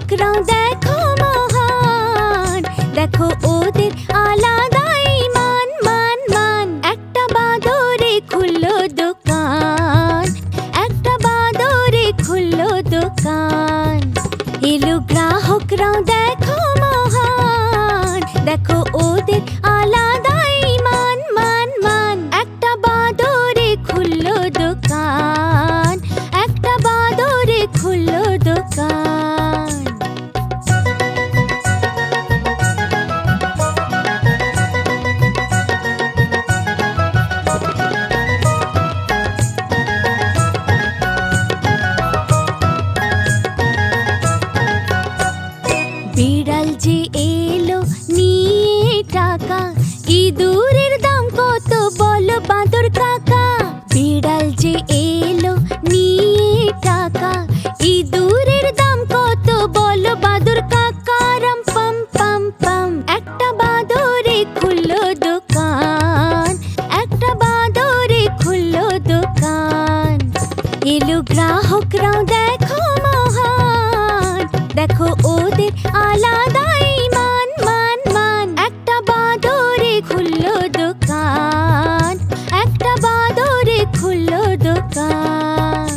গ্রাহকরাও দেখো মহান, দেখো ওদের আলাদাই মান মান মান। একটা বাদরে খুললো দোকান, একটা বাদরে খুললো দোকান। এলো গ্রাহকরাও দেখো মহান, দেখো ওদের আলাদাই মান মান মান। একটা বাদরে খুললো দোকান, একটা বাদরে খুললো দোকান। বিড়াল যে এলো নিয়ে টাকা, ইঁদুরের দাম কত বলো বাঁদর কাকা। বিড়াল যে এলো নিয়ে টাকা, ইঁদুরের দাম কত বলো বাঁদর কাকা। রাম পাম পাম পাম, একটা বাঁদরে খুললো দোকান, একটা বাঁদরে খুললো দোকান। এলো গ্রাহকরাও দেখো মহান, দেখো ওদের আলাদাই মান মান মান। একটা বাদরে খুললো দোকান, একটা বাদরে খুললো দোকান।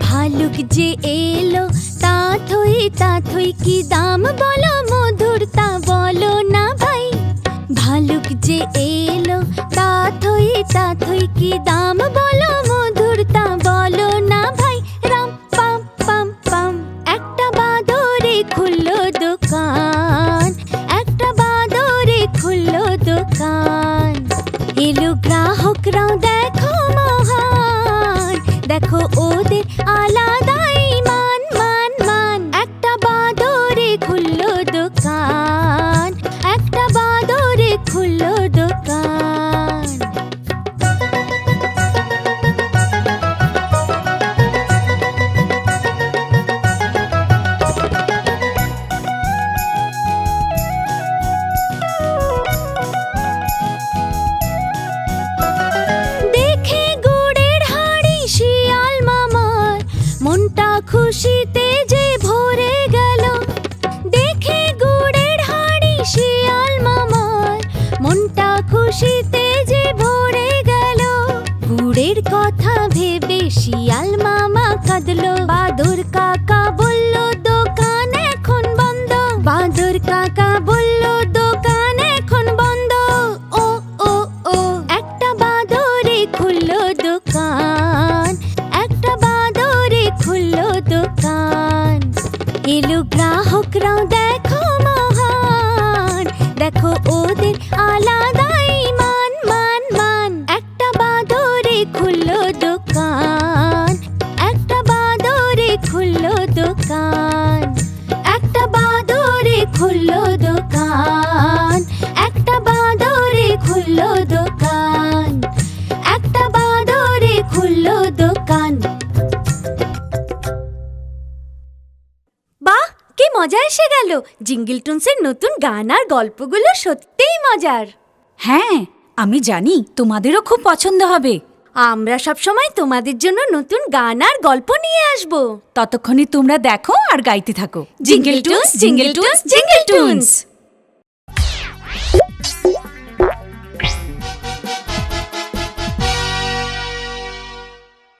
ভালুক যে এলো তাথই তাথই, কি দাম বলো মধুর তা বলো না ভাই। ভালুক যে এলো তাথই তাথই, কি দাম বলো মধুর তা বলো না ভাই। রাম পাম পাম পাম, একটা বাদরে খুললো দোকান, একটা বাদরে খুললো দোকান। এলো গ্রাহকরাও দেখো মহান, দেখো ওদের আলাদাই মান মান মান। একটা বাদরে খুললো দোকান, একটা বাদরে খুললো দোকান। দেখে গুড়ের হাড়ি শিয়াল মামার, মনটা খুশিতে যে ভরে গেল। দেখে গুড়ের হাড়ি শিয়াল মামার, মনটা খুশিতে যে ভরে গেল। গুড়ের কথা ভেবে শিয়াল মামা কাঁদলো, বাদর কাকা বলল দোকান এখন বন্ধ। বাদর কাকা বলল দোকান এখন বন্ধ। ও ও ও, একটা বাদরে খুললো দোকান, একটা বাদরে খুললো দোকান। এলো গ্রাহকরাও দেখো মহান, দেখো ওদের আলাদাই মান মান মান। একটা বাদরে খুললো দোকান, একটা বাদরে খুললো দোকান। একটা বাদরে খুললো দোকান, একটা বাদরে খুললো দোকান, একটা বাদরে খুললো দোকান। বাহ, কি মজা এসে গেল! জিঙ্গল টুনসের নতুন গান আর গল্পগুলো সত্যিই মজার। হ্যাঁ, আমি জানি তোমাদেরও খুব পছন্দ হবে। আমরা সব সময় তোমাদের জন্য নতুন গান আর গল্প নিয়ে আসব। ততক্ষণে তোমরা দেখো আর গাইতে থাকো jingle toons, jingle toons, jingle toons.